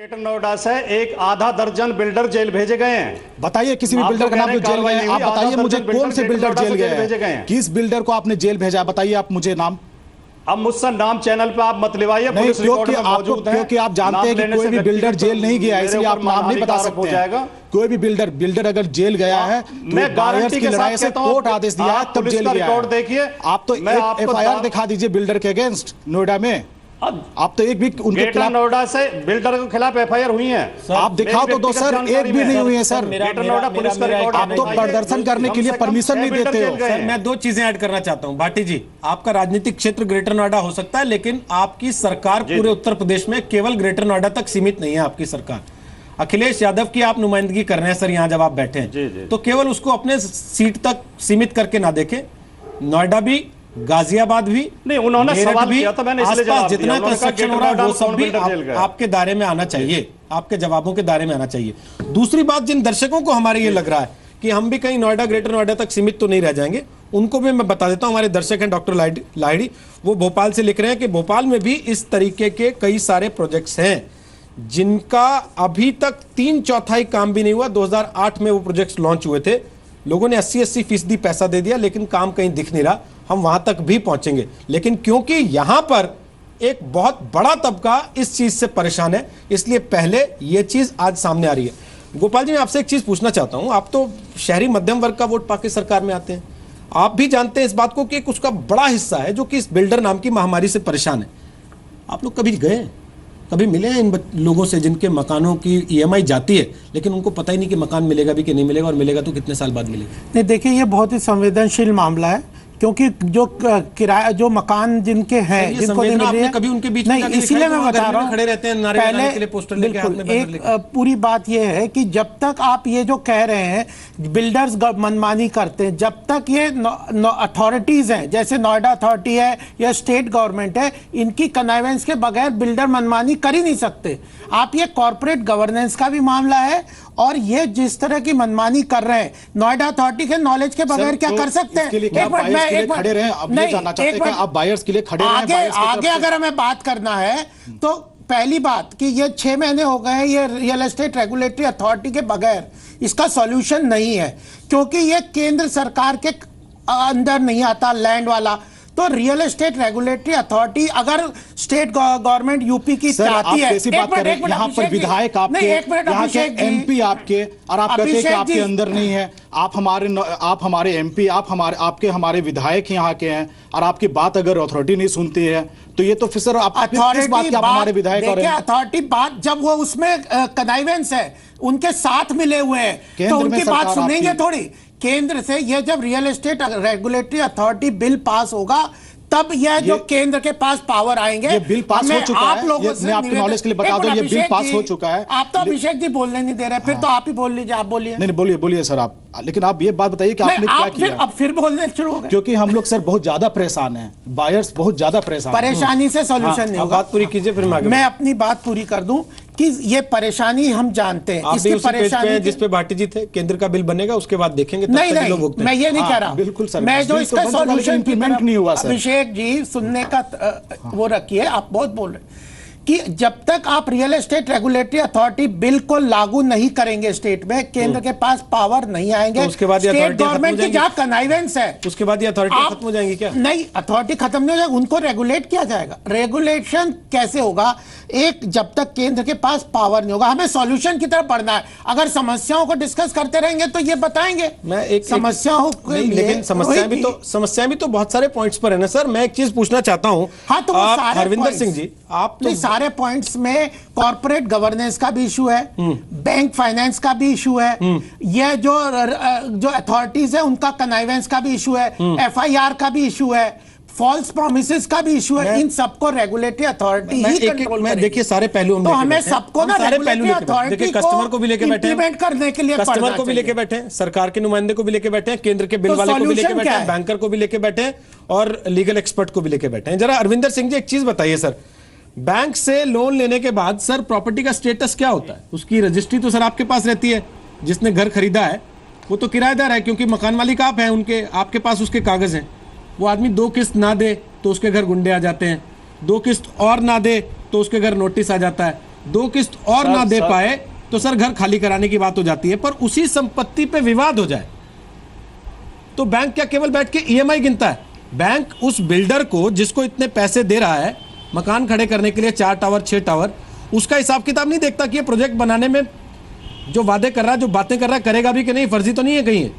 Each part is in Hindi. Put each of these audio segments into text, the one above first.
ग्रेटर नोएडा से एक आधा दर्जन बिल्डर जेल भेजे गए हैं। बताइए किसी भी बिल्डर का नाम जो जेल गए हैं, आप बताइए मुझे कौन से बिल्डर जेल गए हैं, किस बिल्डर को आपने जेल भेजा, बताइए आप मुझे नाम। अब मुझसे नाम चैनल पे आप मत लिवाइए, पुलिस रिकॉर्ड में मौजूद है, क्योंकि आप जानते हैं कि कोई भी बिल्डर जेल नहीं गया, इसलिए आप नाम नहीं बता सकते हैं। कोई भी बिल्डर अगर जेल गया है तो मैं गारंटी के साथ से कोर्ट आदेश दिया है तब जेल गया है। देखिए, आप तो एफआईआर दिखा दीजिए बिल्डर के अगेंस्ट नोएडा में। आप तो एक भी उनके खिलाफ, नोएडा से बिल्डर के खिलाफ एफआईआर हुई है, आप दिखाओ तो सर, एक भी नहीं हुई है सर। ग्रेटर नोएडा पुलिस का रिकॉर्ड, आप तो प्रदर्शन करने के लिए परमिशन नहीं देते हो। सर मैं दो चीजें ऐड करना चाहता हूं। भाटी जी, आपका राजनीतिक क्षेत्र ग्रेटर नोएडा हो सकता है, लेकिन आपकी सरकार पूरे उत्तर प्रदेश में केवल ग्रेटर नोएडा तक सीमित नहीं है। आपकी सरकार अखिलेश यादव की आप नुमाइंदगी कर रहे हैं सर, यहां जब आप बैठे हैं तो केवल उसको अपने सीट तक सीमित करके ना देखें। नोएडा भी, गाजियाबाद भी नहीं, उन्होंने सवाल किया था, मैंने इसलिए जवाब दिया। जितना कंस्ट्रक्शन हो रहा है वो सब भी आपके दायरे में आना चाहिए, आपके जवाबों के दायरे में आना चाहिए। दूसरी बात, जिन दर्शकों को हमारे ये लग रहा है कि हम भी कहीं नोएडा, ग्रेटर नोएडा तक सीमित तो नहीं रह जाएंगे, उनको भी मैं बता देता हूं। हमारे दर्शक हैं डॉक्टर लाहिड़ी, वो भोपाल से लिख रहे हैं कि भोपाल में भी इस तरीके के कई सारे प्रोजेक्ट्स हैं जिनका अभी तक 3/4 काम भी नहीं हुआ। 2008 में वो प्रोजेक्ट्स लॉन्च हुए थे, लोगों ने 80% पैसा दे दिया, लेकिन काम कहीं दिख नहीं रहा। हम वहां तक भी पहुंचेंगे, लेकिन क्योंकि यहां पर एक बहुत बड़ा तबका इस चीज से परेशान है, इसलिए पहले यह चीज आज सामने आ रही है। गोपाल जी, मैं आपसे एक चीज पूछना चाहता हूं। आप तो शहरी मध्यम वर्ग का वोट पाके सरकार में आते हैं, आप भी जानते हैं इस बात को कि उसका बड़ा हिस्सा है जो कि इस बिल्डर नाम की महामारी से परेशान है। आप लोग कभी गए, कभी मिले हैं इन लोगों से जिनके मकानों की ईएमआई जाती है, लेकिन उनको पता ही नहीं कि मकान मिलेगा भी कि नहीं मिलेगा, और मिलेगा तो कितने साल बाद मिलेगा? नहीं, देखिए ये बहुत ही संवेदनशील मामला है, क्योंकि जो किराया, जो मकान जिनके हैं, जिनको नहीं मिल रही है, कभी उनके बीच नहीं, इसीलिए मैं बता रहा हूँ, खड़े रहते हैं नारे लगाने के लिए, पोस्टर लेके हाथ में बैनर लेके। पूरी बात ये है कि जब तक आप ये जो कह रहे हैं बिल्डर्स मनमानी करते हैं, जब तक ये अथॉरिटीज हैं, जैसे नोएडा अथॉरिटी है या स्टेट गवर्नमेंट है, इनकी कन्नाइवेंस के बगैर बिल्डर मनमानी कर ही नहीं सकते। आप ये कॉर्पोरेट गवर्नेंस का भी मामला है, और ये जिस तरह की मनमानी कर रहे हैं, नोएडा अथॉरिटी के नॉलेज के बगैर क्या कर सकते हैं? खड़े रहे, अब ये जानना चाहते हैं कि आप बायर्स के लिए खड़े रहे? आगे अगर हमें बात करना है तो पहली बात कि ये 6 महीने हो गए हैं, ये रियल एस्टेट रेगुलेटरी अथॉरिटी के बगैर इसका सॉल्यूशन नहीं है, क्योंकि ये केंद्र सरकार के अंदर नहीं आता लैंड वाला। तो रियल एस्टेट रेगुलेटरी अथॉरिटी अगर स्टेट गवर्नमेंट यूपी की चाहती है, यहाँ पर विधायक आपके, यहाँ के एमपी आपके, और आप कहते हैं कि आपके अंदर नहीं है। आप हमारे एमपी, हमारे विधायक यहाँ के हैं, और आपकी बात अगर अथॉरिटी नहीं सुनती है तो ये तो फिर सर आप किस बात के हमारे विधायक और अथॉरिटी बात, जब वो उसमें कनाइवेंस है, उनके साथ मिले हुए हैं, तो उनकी बात सुनेंगे थोड़ी। केंद्र से ये जब real estate regulatory authority bill pass होगा, तब यह जो केंद्र के पास पावर आएंगे। ये बिल पास हो चुका है, मैं आपके नॉलेज के लिए बता दूं, ये बिल पास हो चुका है। आप तो अभिषेक जी बोलने नहीं दे रहे, फिर तो आप ही बोल लीजिए, आप बोलिए। नहीं, बोलिए सर आप, लेकिन आप ये बात बताइए कि आपने क्या किया? अब फिर बोलने शुरू हो गए, क्योंकि हम लोग सर बहुत ज्यादा परेशान हैं, बायर्स बहुत ज्यादा परेशान। परेशानी से सॉल्यूशन नहीं होगा। बात पूरी कीजिए, फिर मैं अपनी बात पूरी कर दूं कि ये परेशानी हम जानते हैं, इसकी परेशानी जिस पे भाटी जी थे, केंद्र का बिल बनेगा उसके बाद देखेंगे। नहीं, मैं ये नहीं कह रहा, बिल्कुल सर, मैं जो इसका सॉल्यूशन इंप्लीमेंट नहीं हुआ सर। अभिषेक जी सुनने का वो रखिए, आप बहुत बोल रहे हैं कि जब तक आप real estate regulatory authority bill को लागू नहीं करेंगे स्टेट में, केंद्र के पास पावर नहीं आएंगे, उसके बाद स्टेट गवर्नमेंट की जहां कनाइवेंस है, उसके बाद ये अथॉरिटी खत्म हो जाएंगी क्या? नहीं, अथॉरिटी खत्म नहीं हो जाएगी, उनको रेगुलेट किया जाएगा। रेगुलेशन कैसे होगा? एक, जब तक केंद्र के पास पावर नहीं होगा। हमें सॉल्यूशन की तरफ बढ़ना है। अगर समस्याओं को डिस्कस करते रहेंगे तो ये बताएंगे, मैं एक समस्याओं लेकिन समस्याएं भी तो बहुत सारे पॉइंट्स पर है ना सर। मैं एक चीज पूछना चाहता हूं। हाँ, तो हरविंदर सिंह जी, आप तो सारे पॉइंट्स में कॉर्पोरेट गवर्नेंस का भी इशू है, बैंक फाइनेंस का भी इशू है, ये जो अथॉरिटीज है उनका कनाइवेंस का भी इशू है, एफआईआर का भी इशू है, फॉल्स प्रोमिसेस का भी इशू है। इन सबको रेगुलेटरी अथॉरिटी ही कंट्रोल करेगी। देखिए सारे पहलू तो हमें सबको ना सारे पहलू देखिए, कस्टमर को भी लेके बैठे हैं, इंप्लीमेंट करने के लिए कस्टमर को भी लेके बैठे हैं, सरकार के नुमाइंदे को भी लेके बैठे हैं, केंद्र के बिल वाले को भी लेके बैठे हैं, बैंकर को भी लेके बैठे हैं, और लीगल एक्सपर्ट को भी लेके बैठे हैं। जरा अरविंदर सिंह जी एक चीज बताइए सर, बैंक से लोन लेने के बाद सर प्रॉपर्टी का स्टेटस क्या होता है? उसकी रजिस्ट्री तो सर आपके पास रहती है, जिसने घर खरीदा है वो तो किराएदार है, क्योंकि मकान मालिक आप हैं, उनके आपके पास उसके कागज हैं। वो आदमी 2 किस्त ना दे तो उसके घर गुंडे आ जाते हैं, 2 किस्त और ना दे तो उसके घर नोटिस आ जाता है। 2 किस्त और ना दे पाए तो सर घर खाली कराने की बात हो जाती है। पर उसी संपत्ति पे विवाद हो जाए तो बैंक क्या केवल बैठ के ईएमआई गिनता है? बैंक उस बिल्डर को जिसको इतने पैसे दे रहा है मकान खड़े करने के लिए 4 टावर 6 टावर, उसका हिसाब किताब नहीं देखता कि ये प्रोजेक्ट बनाने में जो वादे कर रहा है, जो बातें कर रहा है, करेगा भी कि नहीं? फर्जी तो नहीं है कहीं?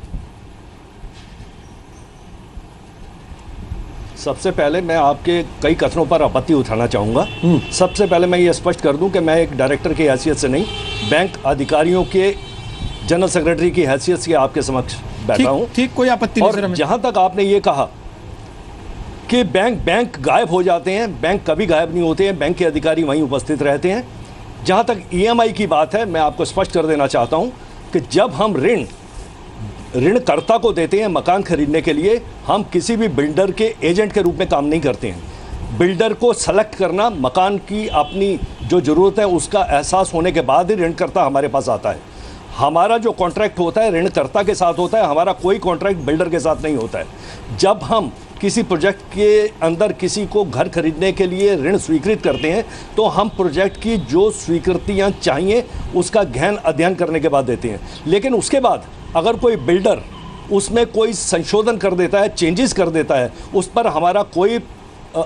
सबसे पहले मैं आपके कई कथनों पर आपत्ति उठाना चाहूंगा। सबसे पहले मैं ये स्पष्ट कर दूं कि मैं एक डायरेक्टर की हैसियत से नहीं, बैंक अधिकारियों के जनरल सेक्रेटरी की हैसियत से आपके समक्ष बैठा हूं। ठीक, कोई आपत्ति नहीं। और जहां तक आपने ये कहा कि बैंक गायब हो जाते हैं, बैंक कभी गायब नहीं होते हैं, बैंक के अधिकारी वहीं उपस्थित रहते हैं। जहां तक ईएमआई की बात है, मैं आपको स्पष्ट कर देना चाहता हूं कि जब हम ऋणकर्ता को देते हैं मकान खरीदने के लिए, हम किसी भी बिल्डर के एजेंट के रूप में काम नहीं करते हैं। बिल्डर को सेलेक्ट करना, मकान की अपनी जो ज़रूरत है उसका एहसास होने के बाद ही ऋणकर्ता हमारे पास आता है। हमारा जो कॉन्ट्रैक्ट होता है ऋणकर्ता के साथ होता है, हमारा कोई कॉन्ट्रैक्ट बिल्डर के साथ नहीं होता है। जब हम किसी प्रोजेक्ट के अंदर किसी को घर खरीदने के लिए ऋण स्वीकृत करते हैं तो हम प्रोजेक्ट की जो स्वीकृतियां चाहिए उसका गहन अध्ययन करने के बाद देते हैं। लेकिन उसके बाद अगर कोई बिल्डर उसमें कोई संशोधन कर देता है, चेंजेस कर देता है, उस पर हमारा कोई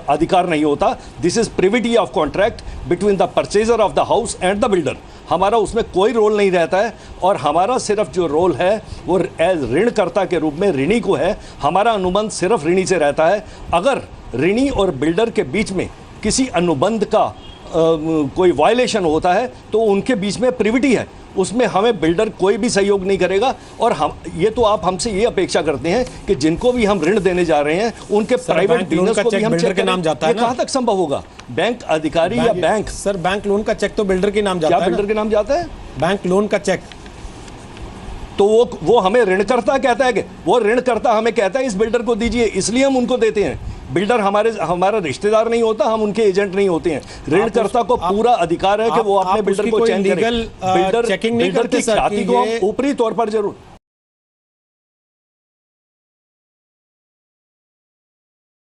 अधिकार नहीं होता। This is privity of contract between the purchaser of the house and the builder. हमारा उसमें कोई रोल नहीं रहता है और हमारा सिर्फ जो रोल है वो एज ऋणकर्ता के रूप में ऋणी को है। हमारा अनुबंध सिर्फ ऋणी से रहता है। अगर ऋणी और बिल्डर के बीच में किसी अनुबंध का कोई वायलेशन होता है तो उनके बीच में प्रिविटी है, उसमें हमें बिल्डर कोई भी सहयोग नहीं करेगा। और हम ये तो आप हमसे ये अपेक्षा करते हैं कि जिनको भी हम ऋण देने जा रहे हैं उनके प्राइवेट बिजनेस को भी हम चेक के नाम जाता है। कहां तक संभव होगा? बैंक अधिकारी या बैंक? सर बैंक लोन का चेक तो बिल्डर के नाम जाता है। क्या बिल्डर के नाम जाता है? बैंक लोन का चेक तो वो हमें ऋणकर्ता कहता है कि वो ऋणकर्ता हमें कहता है इस बिल्डर को दीजिए, इसलिए हम उनको देते हैं। बिल्डर हमारा रिश्तेदार नहीं होता, हम उनके एजेंट नहीं होते हैं। ऋणकर्ता को पूरा अधिकार है कि वो अपने बिल्डर को चेंज करे। बिल्डर की ख्याति को हम ऊपरी तौर पर जरूर